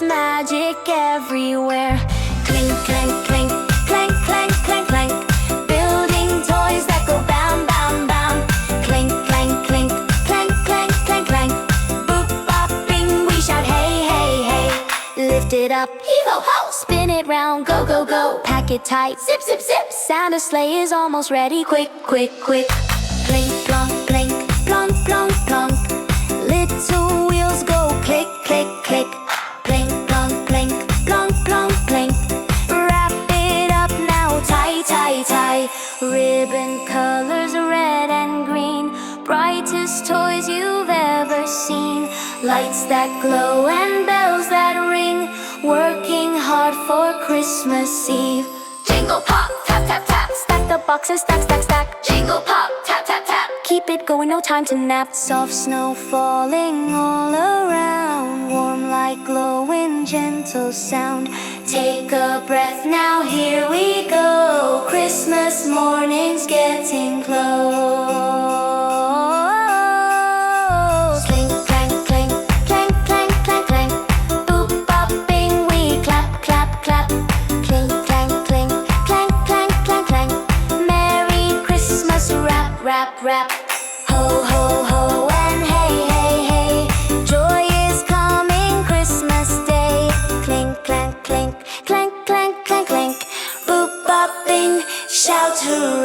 There's magic everywhere. Clink, clank, clink, clank, clank, clank, clank. Building toys that go bam, bam, bam. Clink, clank, clink, clank, clank, clank, clank. Boop, bop, bing, we shout hey, hey, hey. Lift it up, hee-ho-ho. Spin it round, go, go, go. Pack it tight, zip, zip, zip. Santa's sleigh is almost ready, quick, quick, quick. Blink, plonk, blink, plonk, plonk, plonk. Little wheels go click, click, click. Blink, plonk, blink, plonk, plonk, blink. Wrap it up now, tie, tie, tie. Ribbon colors red and green. Brightest toys you've ever seen. Lights that glow and bells that ring. Working hard for Christmas Eve. Jingle pop, tap, tap, tap. Stack the boxes, stack, stack, stack. Jingle pop, tap, tap, tap. Keep it going, no time to nap. Soft snow falling all around. Warm light glowing, gentle sound. Take a breath now, here we go. Christmas morning's getting close. Clink, clank, clink, clank, clank, clank, clank. Boop, bop, bing, we clap, clap, clap. Clink, clank, clink, clank, clank, clank, clank. Merry Christmas, rap, rap, rap. Ho, ho, ho, and hey, hey, hey. Joy is coming Christmas Day. Clink, clank, clink, clank, clank, clank, clank. Boop, bop, bing, shout hooray.